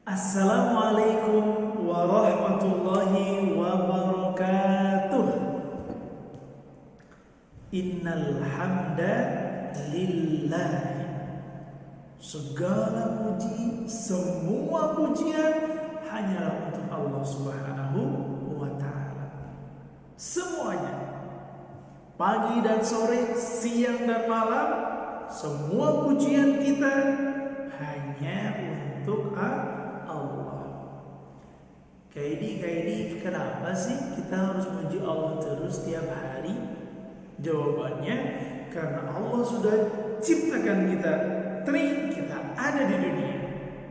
Assalamualaikum warahmatullahi wabarakatuh. Innal hamda lillah. Segala puji, semua pujian hanyalah untuk Allah Subhanahu wa taala. Semuanya. Pagi dan sore, siang dan malam, semua pujian kita hanya untuk Allah. Kaidi, kenapa sih kita harus puji Allah terus tiap hari? Jawabannya, karena Allah sudah ciptakan kita, kita ada di dunia.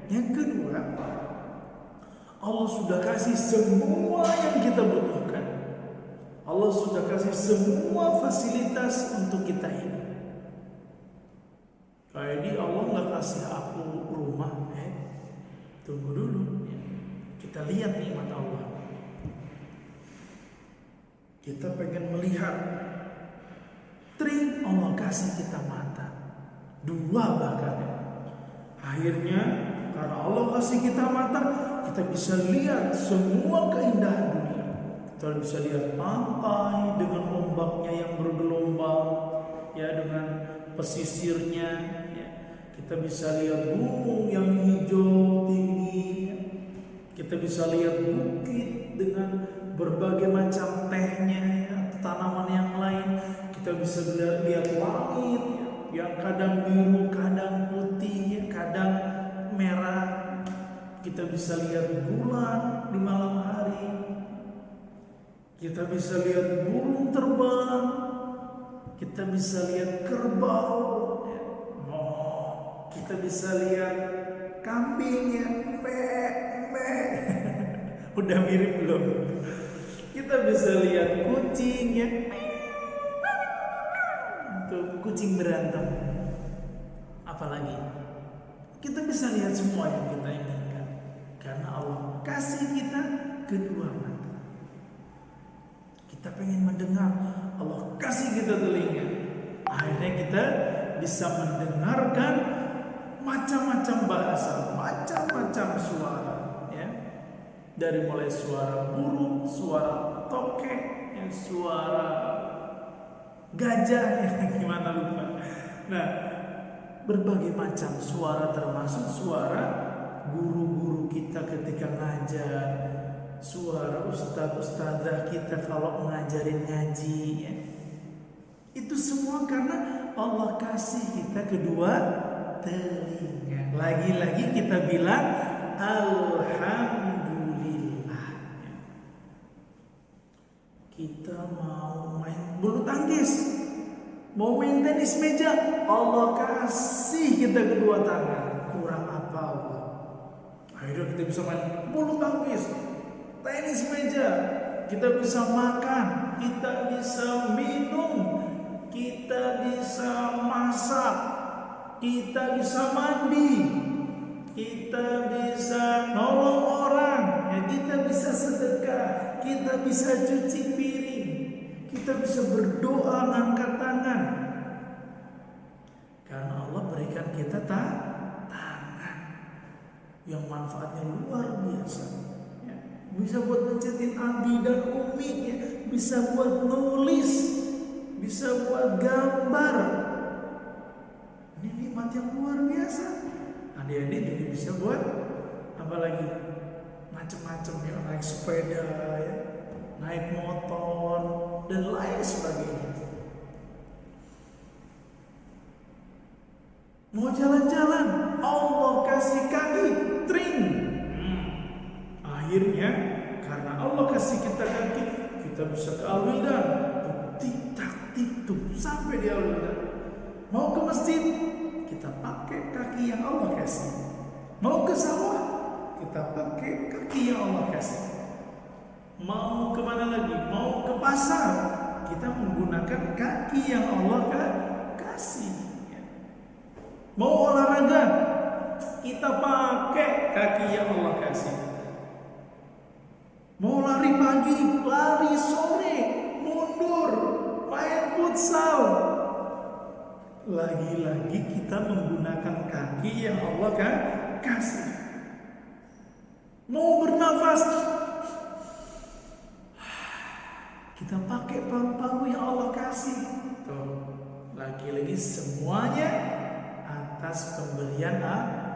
Yang kedua, Allah sudah kasih semua yang kita butuhkan. Allah sudah kasih semua fasilitas untuk kita hidup. Jadi Allah nggak kasih aku rumah, tunggu dulu. Kita lihat nikmat Allah. Kita pengen melihat. Allah kasih kita mata, 2 bahkan. Akhirnya karena Allah kasih kita mata, kita bisa lihat semua keindahan dunia. Kita bisa lihat pantai dengan ombaknya yang bergelombang, ya, dengan pesisirnya. Ya. Kita bisa lihat gunung yang hijau tinggi. Ya. Kita bisa lihat bukit dengan berbagai macam tehnya, ya, tanaman yang lain. Kita bisa lihat langit, ya, yang kadang biru, kadang putih, ya, kadang merah. Kita bisa lihat bulan di malam hari. Kita bisa lihat burung terbang. Kita bisa lihat kerbau. Ya. Kita bisa lihat kambing yang udah mirip belum? Kita bisa lihat kucing ya, tuh kucing berantem. Apalagi kita bisa lihat semua yang kita inginkan karena Allah kasih kita kedua mata. Kita pengen mendengar, Allah kasih kita telinga. Akhirnya kita bisa mendengarkan macam-macam bahasa, macam-macam suara. Dari mulai suara burung, suara tokek, suara gajah, gimana lupa. Nah, berbagai macam suara, termasuk suara guru-guru kita ketika ngajar, suara ustadz-ustadzah kita kalau ngajarin ngaji. Ya. Itu semua karena Allah kasih kita kedua telinga. Lagi-lagi kita bilang alhamdulillah. Kita mau main bulu tangkis, mau main tenis meja, Allah kasih kita kedua tangan. Kurang apa Allah? Akhirnya kita bisa main bulu tangkis, tenis meja, kita bisa makan, kita bisa minum, kita bisa masak, kita bisa mandi, kita bisa nolong orang, ya, kita bisa sedekah, kita bisa cuci piring, kita bisa berdoa, angkat tangan. Karena Allah berikan kita tangan yang manfaatnya luar biasa. Ya. Bisa buat mencetin abi dan umi, ya. Bisa buat nulis, bisa buat gambar. Ini nikmat yang luar biasa. Adik-adik juga bisa buat apa lagi? Macam-macam, ya, naik sepeda, ya, naik motor dan lain sebagainya. Mau jalan-jalan, Allah kasih kaki, Akhirnya karena Allah kasih kita kaki, kita bisa ke Al-Wildan, tik-tak-tik-tuk sampai di Al-Wildan. Mau ke masjid, kita pakai kaki yang Allah kasih. Mau ke sawah, kita pakai kaki yang Allah kasih. Mau kemana lagi? Mau ke pasar, kita menggunakan kaki yang Allah kasih. Mau olahraga, kita pakai kaki yang Allah kasih. Mau lari pagi, lari sore, mundur, main futsal, lagi-lagi kita menggunakan kaki yang Allah kasih. Mau bernafas, kita pakai paru-paru yang Allah kasih. Tuh, lagi-lagi semuanya atas pemberian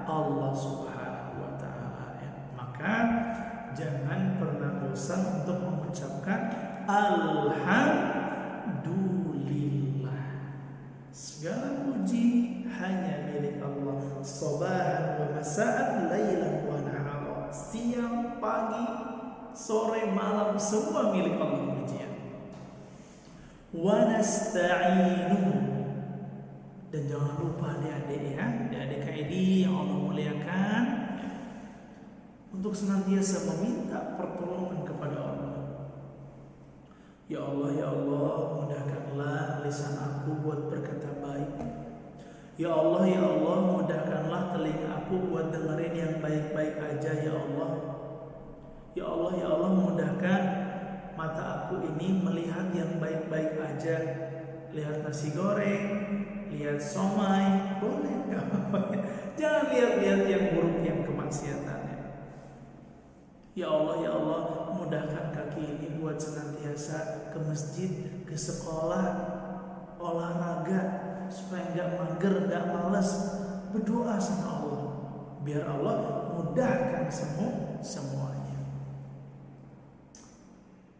Allah Subhanahu wa taala ya. Maka jangan pernah bosan untuk mengucapkan alhamdulillah. Segala puji hanya milik Allah. Sabahan wa masa'an, lailan wa nahara. Siang, pagi, sore, malam, semua milik Allah pujian. Wa nasta'inu. Dan jangan lupa adik-adik ya, adik-adik KID yang Allah muliakan, untuk senantiasa meminta pertolongan kepada Allah. Ya Allah, ya Allah, mudahkanlah lisan aku buat berkata baik. Ya Allah, ya Allah, mudahkanlah telinga aku buat dengerin yang baik-baik aja ya Allah. Ya Allah, ya Allah, mudahkan mata aku ini melihat yang baik-baik aja. Lihat nasi goreng, lihat somai, boleh. Jangan lihat-lihat yang buruk, yang kemaksiatannya. Ya Allah, ya Allah, mudahkan kaki ini buat senantiasa ke masjid, ke sekolah, olahraga, supaya nggak mager, nggak malas. Berdoa sama Allah, biar Allah mudahkan semuanya.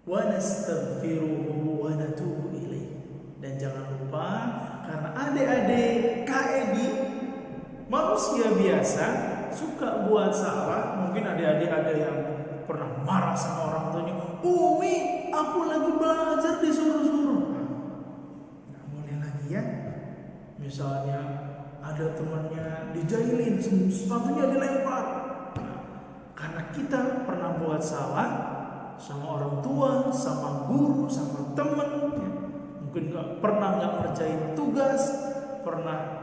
Wa nastaghfiruhu wa natubu ilaih. Dan jangan lupa, karena adik-adik KID manusia biasa, suka buat salah. Mungkin adik-adik ada yang pernah marah sama orang tuanya, "Umi, aku lagi belajar disuruh-suruh." Nggak boleh lagi ya. Misalnya ada temannya dijailin, sepatunya dilempar. Karena kita pernah buat salah sama orang tua, sama guru, sama teman ya. Mungkin pernah nggak ngerjain tugas, pernah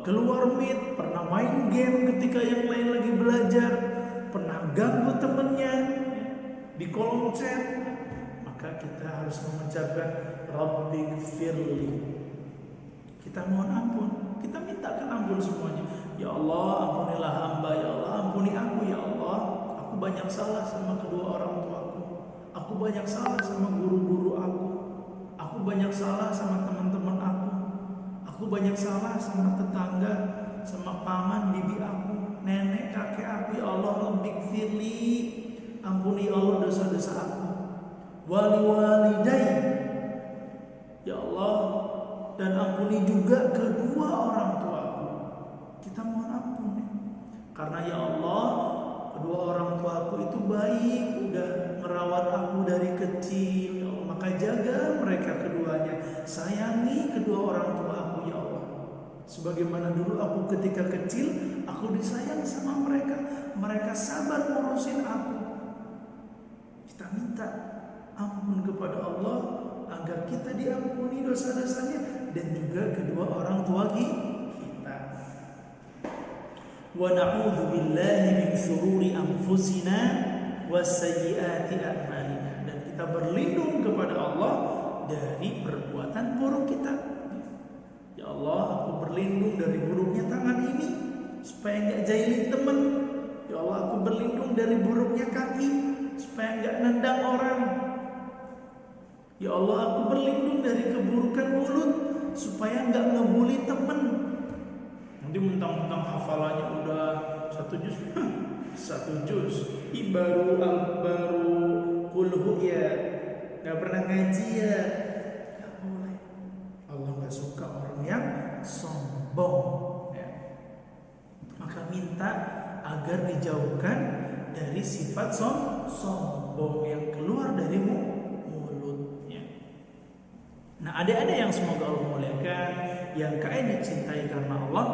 keluar meet, pernah main game ketika yang lain lagi belajar, pernah ganggu temennya di kolom chat, maka kita harus mengucapkan Rabbighfirli. Kita mohon ampun, kita mintakan ampun semuanya. Ya Allah, ampunilah hamba, ya Allah, ampuni aku ya Allah. Aku banyak salah sama kedua orang tuaku. Aku banyak salah sama guru-guru aku. Aku banyak salah sama teman-teman aku. Aku banyak salah sama tetangga, sama paman, bibi aku, nenek, kakek aku. Ya Allah, Rabbighfirli, ampuni Allah dosa-dosa aku. Wali walidai, ya Allah, dan ampuni juga kedua orang tuaku. Kita mohon ampun ya. Karena ya Allah, kedua orang tuaku itu baik, udah merawat aku dari kecil. Ya Allah, maka jaga mereka keduanya. Sayangi kedua orang tua aku ya Allah. Sebagaimana dulu aku ketika kecil, aku disayang sama mereka. Mereka sabar ngurusin aku. Kita minta ampun kepada Allah agar kita diampuni dosa-dosanya dan juga kedua orang tua kita. Wa na'udzu billahi min syururi anfusina wasayyiati a'malina. Dan kita berlindung kepada Allah dari perbuatan buruk kita. Ya Allah, aku berlindung dari buruknya tangan ini supaya enggak jailin teman. Ya Allah, aku berlindung dari buruknya kaki supaya enggak nendang orang. Ya Allah, aku berlindung dari keburukan mulut supaya enggak ngebully teman. Nanti mentang-mentang hafalannya udah 1 juz, 1 juz, baru kulhu ya, nggak pernah ngaji ya, nggak boleh. Allah nggak suka orang yang sombong. Ya. Maka minta agar dijauhkan dari sifat sombong yang keluar dari mulutnya. Nah, ada yang semoga Allah muliakan, yang kalian dicintai karena Allah.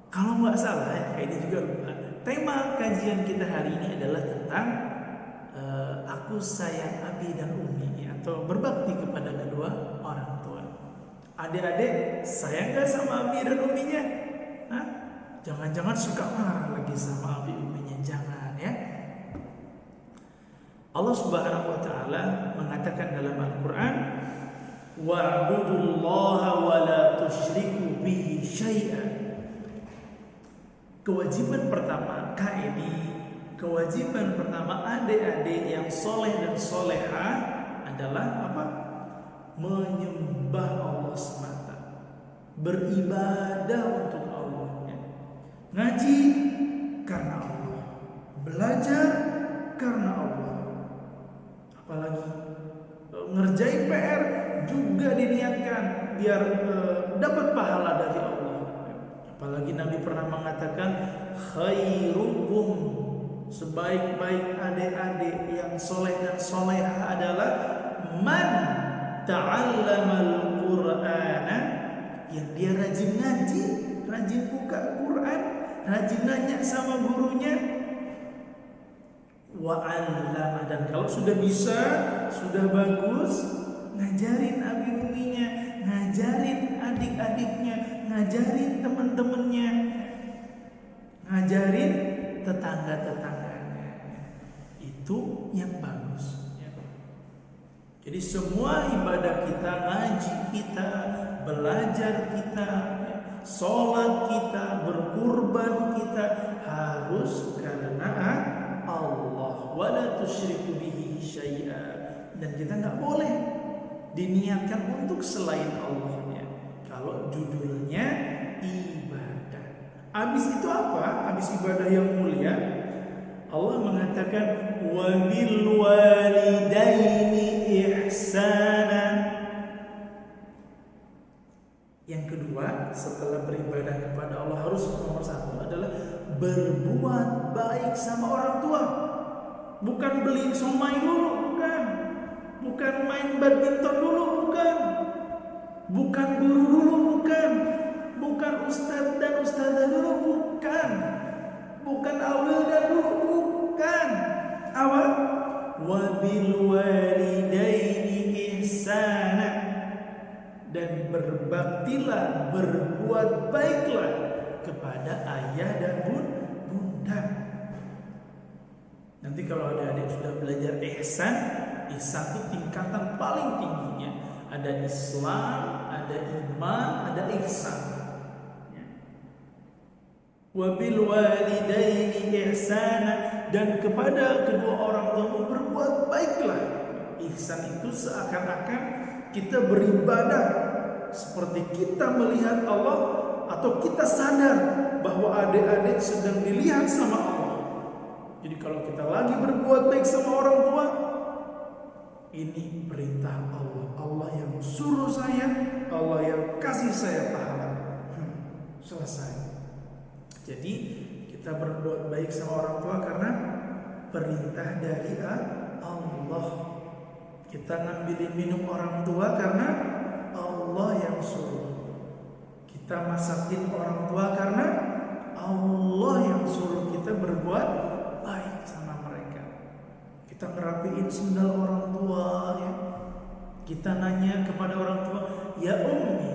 Kalau nggak salah ya, kayak ini juga lupa. Tema kajian kita hari ini adalah tentang aku sayang abi dan umi, atau berbakti kepada kedua orang tua. Adik-adik sayang gak sama abi dan uminya? Hah? Jangan-jangan suka marah lagi sama abi uminya, jangan ya. Allah Subhanahu wa taala mengatakan dalam Al-Qur'an, wa'budullaha wa la tusyriku bihi syai'an. Kewajiban pertama KID kewajiban pertama adik-adik yang soleh dan soleha adalah apa? Menyembah Allah semata, beribadah untuk Allah, ya. Ngaji karena Allah, belajar karena Allah, apalagi ngerjain PR juga diniatkan biar dapat pahala dari Allah. Apalagi Nabi pernah mengatakan khairukum, sebaik-baik adik-adik yang soleh dan soleha adalah man ta'allamal Qur'ana, yang dia rajin ngaji, rajin buka Quran, rajin nanya sama gurunya, wa 'allama, dan kalau sudah bisa, sudah bagus, ngajarin abi-uminya, ngajarin adik-adiknya, ngajarin teman-temannya, ngajarin tetangga-tetangganya. Itu yang bagus. Jadi semua ibadah kita, ngaji kita, belajar kita, sholat kita, berkurban kita harus karena Allah. Wala tusyriku bihi syai'a, dan kita nggak boleh diniatkan untuk selain Allah, ya. Kalau judulnya ibadah. Habis itu apa? Habis ibadah yang mulia, Allah mengatakan wa bil walidaini ihsana. Yang kedua, setelah beribadah kepada Allah, harus nomor satu adalah berbuat baik sama orang tua. Bukan beli somai dulu, bukan main badminton dulu, bukan guru dulu, bukan ustadz dan ustadzah dulu, bukan awildan dulu, bukan. Apa? Wabil walidaini ihsana, dan berbaktilah, berbuat baiklah kepada ayah dan bunda. Nanti kalau adik-adik sudah belajar ihsan itu tingkatan paling tingginya. Ada Islam, ada iman, ada ihsan. Wabil walidaini ihsana, dan kepada kedua orang tua berbuat baiklah. Ihsan itu seakan-akan kita beribadah seperti kita melihat Allah, atau kita sadar bahwa adik-adik sedang dilihat sama Allah. Jadi kalau kita lagi berbuat baik sama orang tua, ini perintah Allah. Allah yang suruh saya, Allah yang kasih saya pahala. Selesai. Jadi kita berbuat baik sama orang tua karena perintah dari Allah. Kita ngambilin minum orang tua karena Allah yang suruh. Kita masakin orang tua karena Allah yang suruh kita berbuat baik sama mereka. Kita ngerapiin sendal orang tua, ya. Kita nanya kepada orang tua, ya ummi,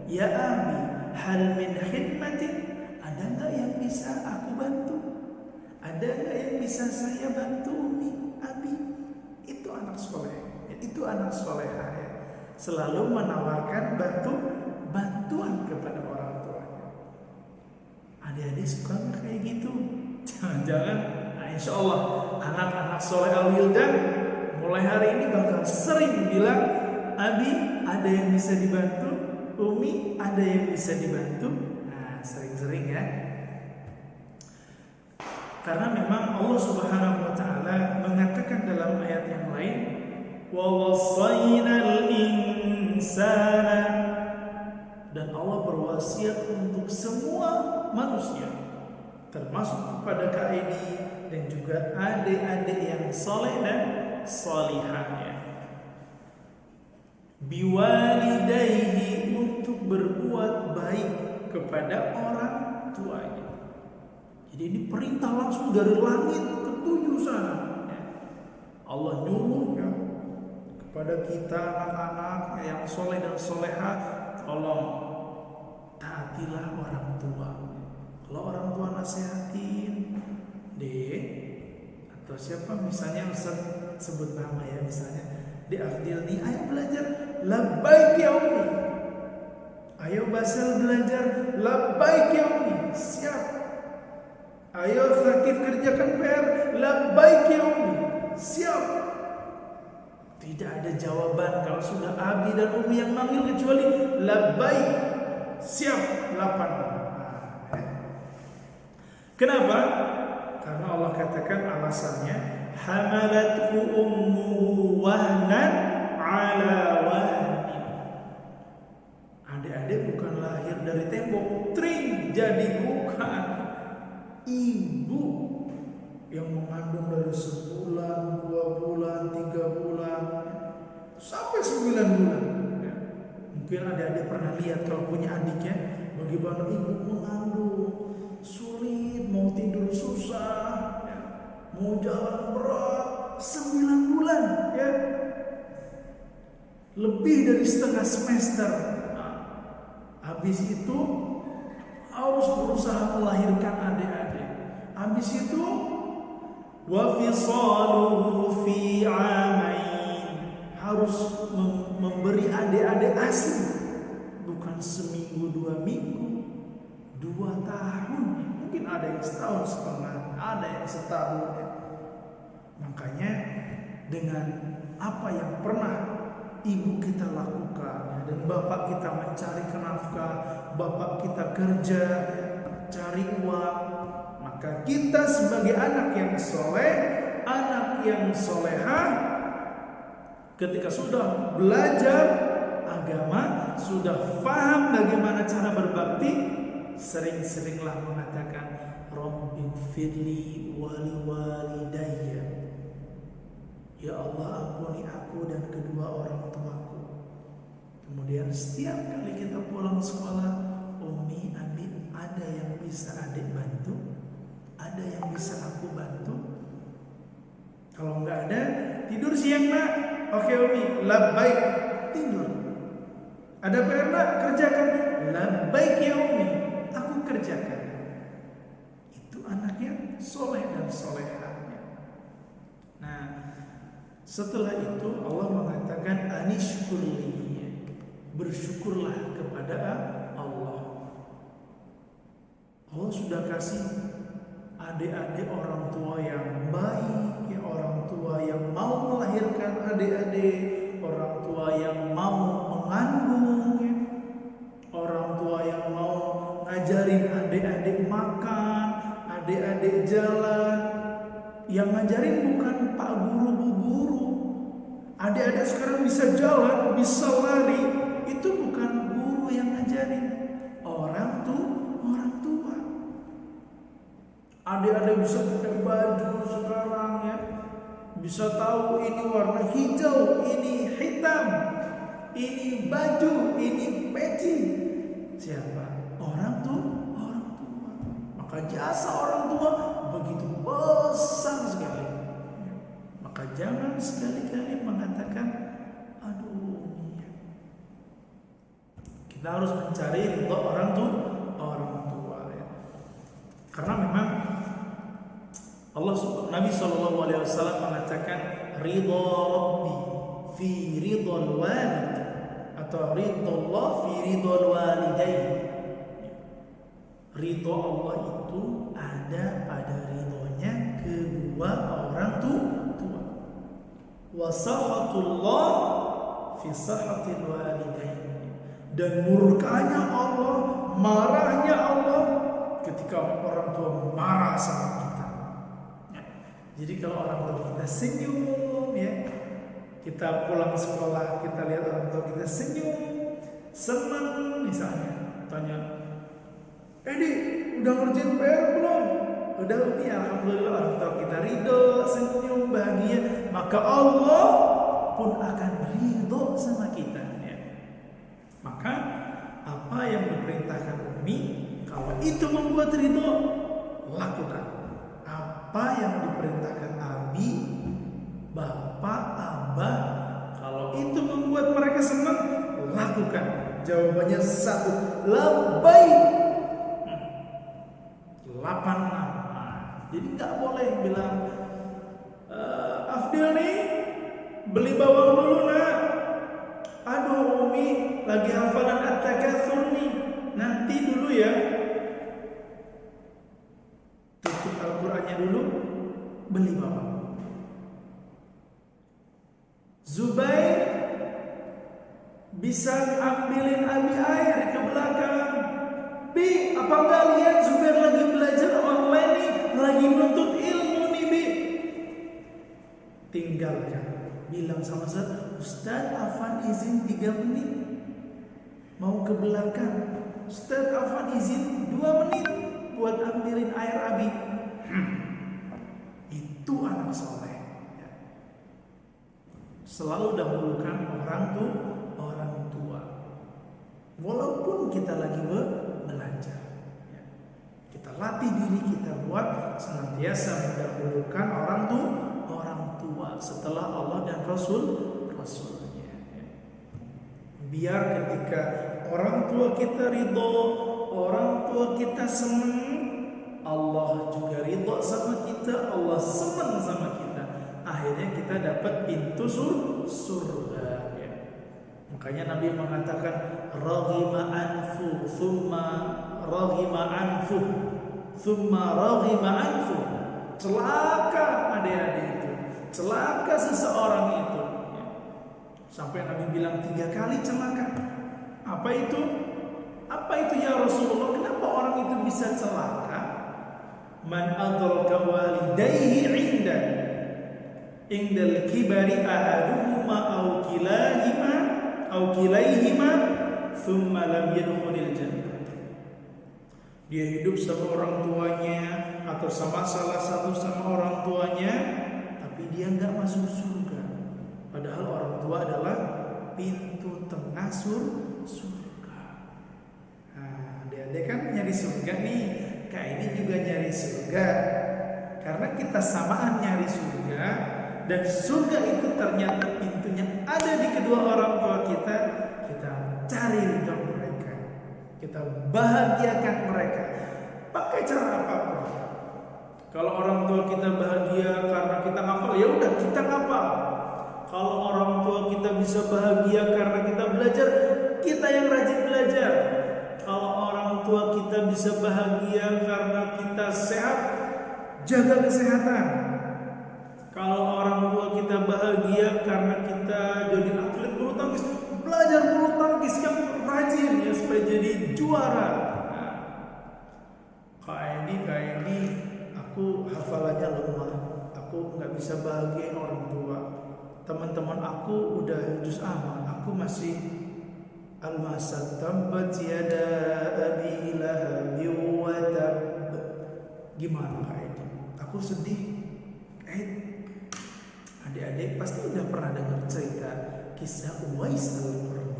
ya abi, hal min khidmatin, ada nggak yang bisa aku bantu? Ada nggak yang bisa saya bantu, ummi, abi? Itu anak soleh, itu anak soleha, ya. Selalu menawarkan bantuan kepada orang tuanya. Adik-adik suka nggak kayak gitu? Jangan-jangan, nah insya Allah anak-anak soleh al-wildan mulai hari ini bakal sering bilang, abi ada yang bisa dibantu, umi ada yang bisa dibantu. Nah sering-sering, ya. Karena memang Allah Subhanahu wa ta'ala mengatakan dalam ayat yang lain, wa wassaynal insana, dan Allah berwasiat untuk semua manusia, termasuk kepada Kak Edi dan juga adik-adik yang soleh dan solihah, ya. Biwalidayhi, untuk berbuat baik kepada orang tuanya. Jadi ini perintah langsung dari langit ke 7 sana, ya. Allah nyuruh, ya, kepada kita anak-anak yang soleh dan soleha, tolong taatilah orang tua. Kalau orang tua nasihatin, Dek, atau siapa misalnya, Ustaz sebut nama, ya, misalnya Dek Afdil nih, ayo belajar, labbaik ya ummi. Ayo Basel belajar, labbaik ya ummi. Siap. Ayo Sakif kerjakan PR. Labbaik ya Umi. Siap. Tidak ada jawaban kalau sudah Abi dan Umi yang manggil kecuali labbaik. Siap. 8. Kenapa? Karena Allah katakan alasannya hamalathu ummuhu wahnan ala wahnin. Adik-adik bukan lahir dari tembok tring jadi, bukan. Ibu yang mengandung dari sebulan, 2 bulan, 3 bulan sampai 9 bulan. Mungkin adik-adik pernah lihat kalau punya adiknya bagaimana ibu mengandung, sulit, mau tidur susah, mau jalan berat, 9 bulan ya. Lebih dari setengah semester. Habis itu harus berusaha melahirkan adik-adik. Habis itu wa fisaluhu fi amain, harus memberi adik-adik ASI, bukan seminggu 2 minggu, 2 tahun. Mungkin ada yang setahun setengah, ada yang setahun ya. Makanya dengan apa yang pernah ibu kita lakukan dan bapak kita mencari nafkah, bapak kita kerja ya, cari uang, maka kita sebagai anak yang soleh, anak yang solehah, ketika sudah belajar agama, sudah paham bagaimana cara berbakti, sering-seringlah mengatakan Rabbighfirli wali walidayya, ya Allah ampuni aku dan kedua orang tuaku. Kemudian setiap kali kita pulang sekolah, Umi, Abi, ada yang bisa adik bantu? Ada yang bisa aku bantu? Kalau nggak ada, tidur siang nak. Oke Umi, labbaik, tidur. Ada PR nak, kerjakan. Labbaik ya Umi, aku kerjakan. Itu anaknya soleh dan solehahnya. Nah, setelah itu Allah mengatakan anishkurli, bersyukurlah kepada Allah. Allah sudah kasih adik-adik orang tua yang baik, ya, orang tua yang mau melahirkan adik-adik, orang tua yang mau mengandung, ya, orang tua yang mau ngajarin adik-adik makan, adik-adik jalan. Yang ngajarin bukan pak guru, bu guru. Adik-adik sekarang bisa jalan, bisa lari, itu bukan guru yang ngajarin, orang tua. Adik-adik bisa pakai baju sekarang ya, bisa tahu ini warna hijau, ini hitam, ini baju, ini peci. Siapa? Orang tua. Maka jasa orang tua begitu besar sekali. Maka jangan sekali-kali mengatakan aduh, kita harus mencari ridho orang tua ya. Karena memang Nabi SAW mengatakan ridho Rabbi fi ridhol walid, atau ridho Allah fi ridhol walidain. Ridho Allah itu ada pada ridhonya kedua orang tua. Wa sakhatullah fi sakhatil walidain, dan murkanya Allah, marahnya Allah ketika orang tua marah sama kita. Jadi kalau orang tua kita senyum ya, kita pulang sekolah, kita lihat orang tua kita senyum, senang misalnya, tanya, Edi, udah ngerjain PR belum? Udah Umi, alhamdulillah orang tua kita ridho, senyum, bahagia, maka Allah pun akan ridho sama kita ya. Maka apa yang diperintahkan Umi, kalau itu membuat ridho, lakukan. Apa yang diperintahkan Abi, Bapak, Abah, kalau itu membuat mereka senang, lakukan. Jawabannya satu, labbaik. 86. Jadi nggak boleh bilang Afdil nih beli bawang dulu nak. Aduh Umi lagi hafalan At-Takatsur nih, nanti dulu ya. Tutup dulu beli bapak. Zubair bisa ambilin Abi air ke belakang. Bi, apa enggak lihat Zubair lagi belajar online nih, lagi nuntut ilmu nih Bi. Tinggalkan, bilang sama saya, Ustaz Afan izin 3 menit mau ke belakang. Ustaz Afan izin 2 menit buat ambilin air Abi. Itu anak soleh. Selalu dahulukan orang tua. Walaupun kita lagi belajar, kita latih diri kita buat senantiasa mendahulukan orang tua setelah Allah dan Rasulnya. Biar ketika orang tua kita ridho, orang tua kita senang, Allah juga ridho sama kita, Allah senang sama kita. Akhirnya kita dapat pintu surga. Makanya Nabi mengatakan raghima anfu thumma raghima anfu. Celaka adik-adik itu, celaka seseorang itu. Sampai Nabi bilang 3 kali celaka. Apa itu? Apa itu ya Rasulullah? Kenapa orang itu bisa celaka? Man adraka walidayhi indal kibari ahaduhuma aw kilayhima thumma lam yadkhulil jannah. Dia hidup sama orang tuanya atau sama salah satu sama orang tuanya, tapi dia enggak masuk surga. Padahal orang tua adalah pintu tengah surga. Nah, dia kan nyari surga nih. Kak ini juga nyari surga. Karena kita samaan nyari surga, dan surga itu ternyata pintunya ada di kedua orang tua kita. Kita cari ridho mereka, kita bahagiakan mereka. Pakai cara apapun. Kalau orang tua kita bahagia karena kita ngapal, ya udah kita ngapal. Kalau orang tua kita bisa bahagia karena kita belajar, kita yang rajin belajar. Kalau orang tua kita bisa bahagia karena kita sehat, jaga kesehatan. Kalau orang tua kita bahagia karena kita jadi atlet bulu tangkis, belajar bulu tangkis yang rajin ya supaya jadi juara. Nah, kayak ini aku hafalannya lemah, aku nggak bisa bahagiain orang tua. Teman-teman aku udah juz amma, aku masih al-masad tabbat yada abi lahabi wa tab. Gimana kayak ini? Aku sedih. Adik-adik pasti udah pernah dengar cerita kisah Uwais Al-Qarni.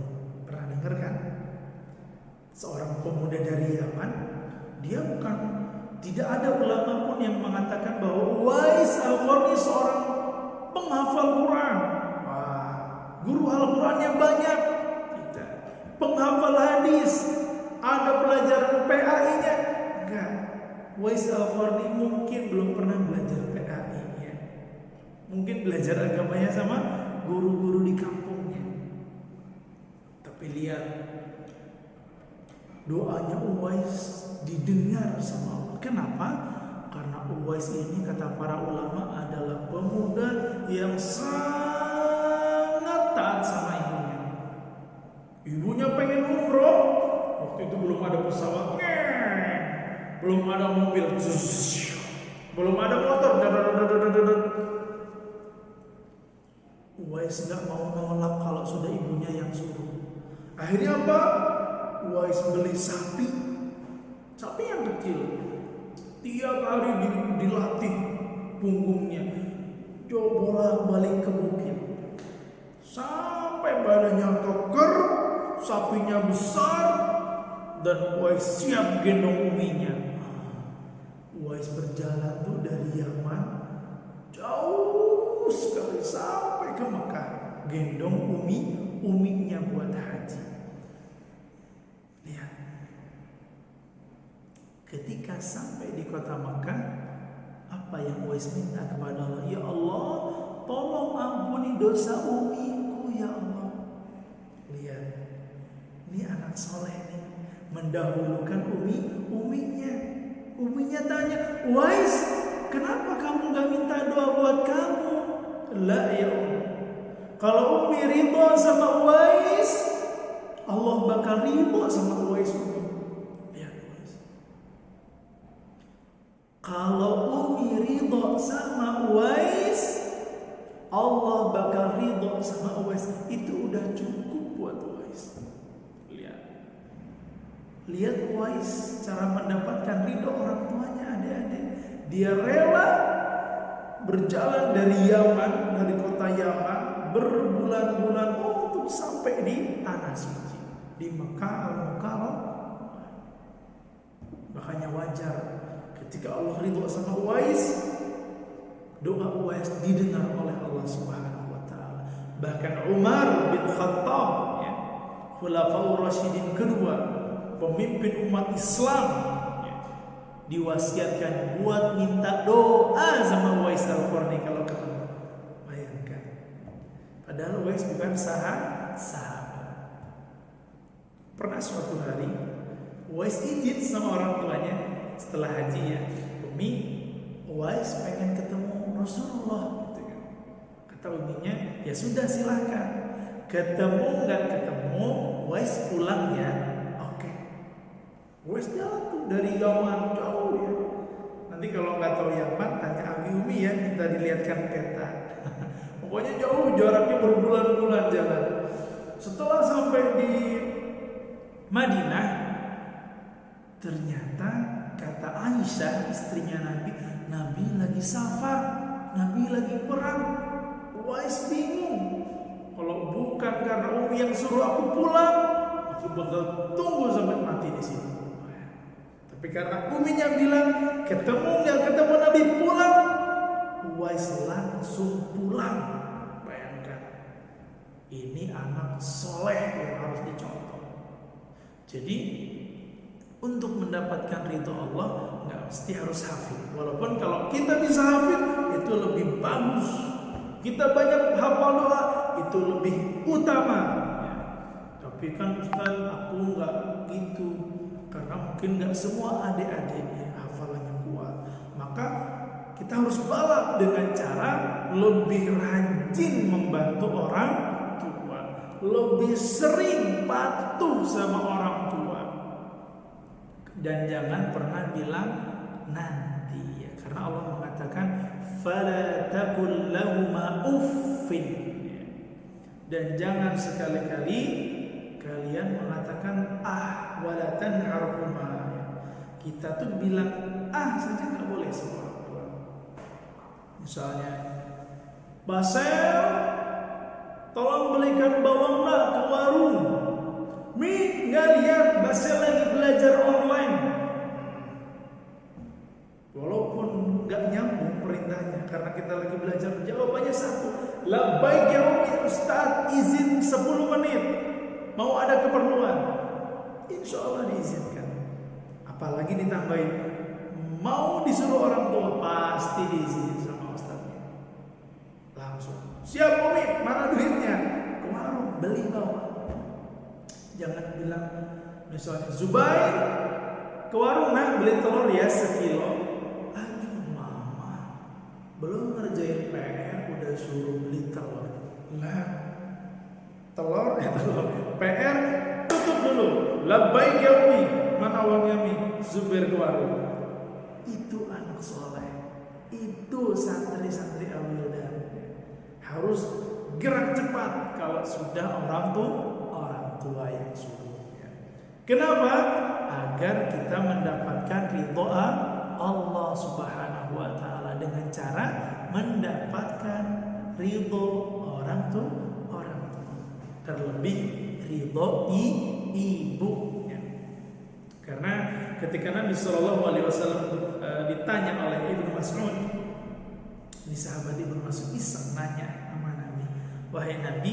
Pernah dengar kan? Seorang pemuda dari Yaman. Dia tidak ada ulama pun yang mengatakan bahwa Uwais Al-Qarni seorang penghafal Quran. Wah, guru Al-Qurannya banyak. Tidak. Penghafal hadis. Ada pelajaran PAI-nya. Enggak. Uwais Al-Qarni mungkin belum pernah belajar PAI-nya. Mungkin belajar agamanya sama guru-guru di kampungnya. Tapi lihat, doanya Uwais didengar sama Allah. Kenapa? Karena Uwais ini kata para ulama adalah pemuda yang sangat taat sama ibunya. Ibunya pengen umroh, waktu itu belum ada pesawat, belum ada mobil, belum ada motor. Uwais nggak mau nolak kalau sudah ibunya yang suruh. Akhirnya apa? Uwais beli sapi yang kecil. Tiap hari dilatih punggungnya, bolak-balik ke bukit, sampai badannya keker, sapinya besar, dan Uwais siap gendong uminya. Uwais berjalan tuh dari Yaman jauh sekali sampai ke Mekah, gendong uminya buat haji. Lihat, ketika sampai di kota Mekah, apa yang Uwais minta kepada Allah? Ya Allah, tolong ampuni dosa umiku ya Allah. Lihat, ini anak soleh nih, mendahulukan uminya. Uminya tanya, Uwais, kenapa kamu gak minta doa buat kamu? La ya Ummi, kalau Ummi ridho sama Uwais, Allah bakal ridho sama Uwais Ummi. Lihat Uwais. Kalau Ummi ridho sama Uwais, Allah bakal ridho sama Uwais. Itu udah cukup buat Uwais. Lihat Uwais cara mendapatkan ridho orang tuanya, adik-adik. Dia rela berjalan dari Yaman, dari kota Yaman, berbulan-bulan untuk sampai di tanah suci, di Mekah Al-Mukarram. Makanya wajar ketika Allah ridho sama Uwais, doa Uwais didengar oleh Allah Subhanahu wa taala. Bahkan Umar bin Khattab, ya, Khulafaur Rasyidin kedua, pemimpin umat Islam, ya, diwasiatkan buat minta doa sama Uwais Al-Qarni kalau ketemu. Bayangkan. Padahal Uwais bukan sahabat. Pernah suatu hari Uwais izin sama orang tuanya setelah haji, ya, Umi, Uwais pengen ketemu Rasulullah, gitu kan. Kata uminya, ya sudah silakan. Ketemu nggak ketemu, Uwais pulang ya. Oke. Uwais jalan tuh dari Yaman jauh, ya. Nanti kalau nggak tahu Yaman, tanya Abi Umi ya, minta dilihatkan peta. Pokoknya jauh, jaraknya berbulan-bulan jalan. Setelah sampai di Madinah, ternyata kata Aisyah istrinya Nabi lagi safar, Nabi lagi perang. Uwais bingung. Kalau bukan karena Umi yang suruh aku pulang, aku bakal tunggu sampai mati di sini. Tapi karena Uminya bilang ketemu nggak ketemu Nabi pulang, Uwais langsung pulang. Bayangkan, ini anak soleh yang harus dicontoh. Jadi untuk mendapatkan ridho Allah nggak mesti harus hafid. Walaupun kalau kita bisa hafid itu lebih bagus. Kita banyak hafal doa itu lebih utama. Ya. Tapi kan Ustaz, aku nggak gitu. Karena mungkin nggak semua adik-adik hafalannya kuat. Maka kita harus balap dengan cara lebih rajin membantu orang tua, lebih sering patuh sama orang tua. Dan jangan pernah bilang nanti, ya, karena Allah mengatakan fala taqul lahuma uffin, dan jangan sekali-kali kalian mengatakan wala tanharhuma. Kita tuh bilang saja nggak boleh sama orang tua. Misalnya, Basel, tolong belikan bawang nak ke warung. Mi, nggak lihat Basel lagi belajar online. Walaupun nggak nyambung perintahnya, karena kita lagi belajar, jawabannya satu. Labbaik ya Umi, Ustaz, izin 10 menit. Mau ada keperluan. Insya Allah diizinkan. Apalagi ditambahin, mau disuruh orang tua, pasti diizinin sama Ustaznya. Langsung, siap Umi, mana duitnya? Ke warung, beli bawang. Jangan bilang misalnya Zubair ke warung nak beli telur ya 1 kilo. Aduh mama, belum ngerjain PR udah suruh beli telur. Lah, telur PR tutup dulu. Labbaik ya Umi, mana uangnya Mi? Zubair ke warung. Itu anak soleh, itu santri-santri Al-Wildan. Harus gerak cepat kalau sudah orang tua yang suruh. Kenapa? Agar kita mendapatkan ridho Allah Subhanahu wa taala dengan cara mendapatkan ridho orang tua. Terlebih ridho ibu. Karena ketika Nabi Shallallahu Alaihi Wasallam ditanya oleh Ibnu Mas'ud, ini sahabat Ibnu Mas'ud iseng nanya sama Nabi, wahai Nabi,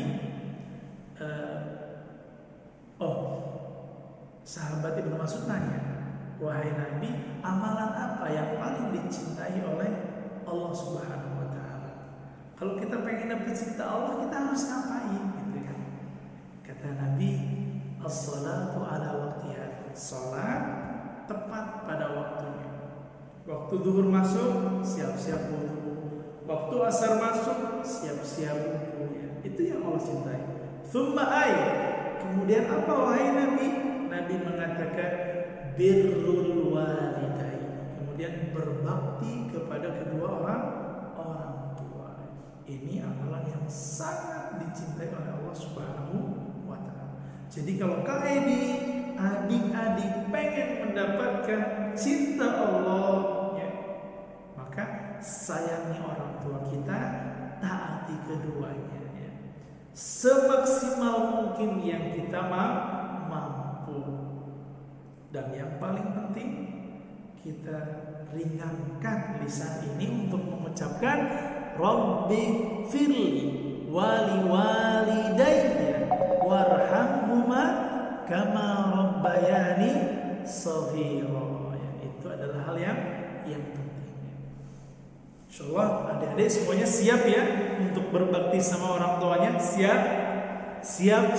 sahabat Ibnu Mas'ud nanya, wahai Nabi, amalan apa yang paling dicintai oleh Allah Subhanahu wa taala? Kalau kita pengen dapat cinta Allah, kita harus ngapain? Gitu kan? Kata Nabi, as-salatu ala waqtiha. Salat tepat pada waktunya. Waktu zuhur masuk, siap-siap wudu. Waktu asar masuk, siap-siap wudu. Ya. Itu yang Allah cintai. Tsumma ay. Kemudian apa wahai Nabi? Nabi mengatakan birrul walidain. Kemudian berbakti kepada kedua orang tua. Ini amalan yang sangat dicintai oleh Allah Subhanahu wa taala. Jadi kalau adik-adik pengen mendapatkan cinta Allah, ya, maka sayangi orang tua kita, taati keduanya, ya. Semaksimal mungkin yang kita mampu. Dan yang paling penting, kita ringankan lisan ini untuk mengucapkan Rabbi firli wali walidayya warhamhuma kama rabbayani shaghira. Itu adalah hal yang penting. Insyaallah adik-adik semuanya siap ya untuk berbakti sama orang tuanya, siap sayang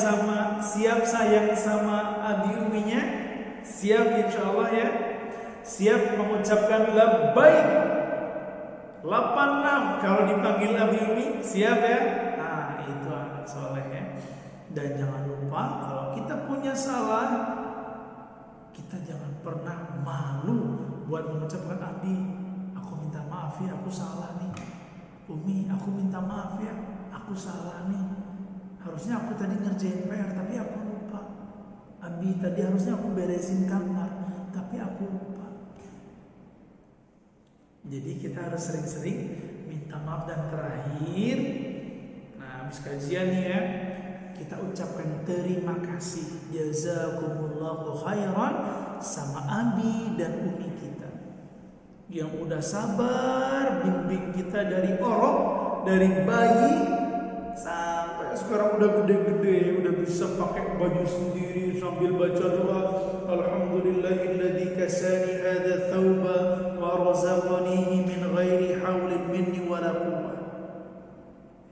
sama abi uminya, siap insyaallah ya. Siap mengucapkan labbaik 86 kalau dipanggil abi umi, siap ya. Nah, itu anak soleh ya. Dan jangan lupa kalau kita punya salah, kita jangan pernah malu buat mengucapkan abi, aku minta maaf ya, aku salah nih. Umi, aku minta maaf ya, aku salah nih. Harusnya aku tadi ngerjain PR tapi aku lupa. Abi, tadi harusnya aku beresin kamar tapi aku lupa. Jadi kita harus sering-sering minta maaf. Dan terakhir, nah habis kajian nih ya, kita ucapkan terima kasih, jazakumullahu khairan sama abi dan umi kita yang udah sabar bimbing kita dari orok, dari bayi sampai sekarang udah gede-gede, udah bisa pakai baju sendiri sambil baca doa, alhamdulillahilladzi kasani hadza thawba wa razaqanihi min ghairi haulin minni wala quwwah.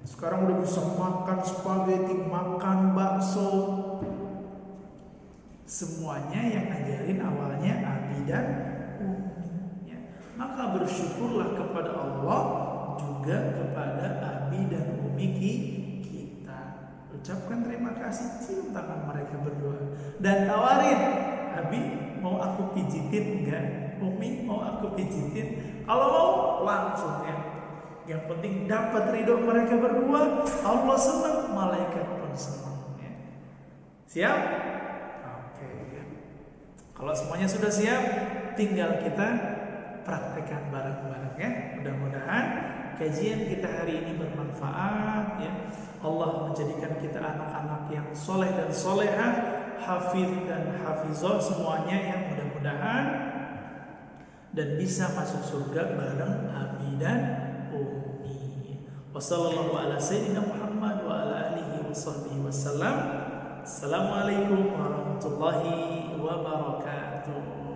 Sekarang udah bisa makan spaghetti, makan bakso. Semuanya yang ngajarin awalnya abi dan umi, ya. Maka bersyukurlah kepada Allah, juga kepada abi dan umi kita. Ucapkan terima kasih, cium tangan mereka berdua dan tawarin, abi mau aku pijitin enggak? Umi mau aku pijitin? Kalau mau langsung ya. Yang penting dapat ridho mereka berdua, Allah senang, malaikat pun senang. Ya. Siap? Oke. Kalau semuanya sudah siap, tinggal kita praktekkan bareng-bareng ya. Mudah-mudahan kajian kita hari ini bermanfaat ya. Allah menjadikan kita anak-anak yang soleh dan solehah, hafidh dan hafizah semuanya yang mudah-mudahan, dan bisa masuk surga bareng abi dan umi. Wassallallahu ala sayyidina Muhammad wa ala alihi wa sahbihi wasallam. Assalamualaikum warahmatullahi wabarakatuh.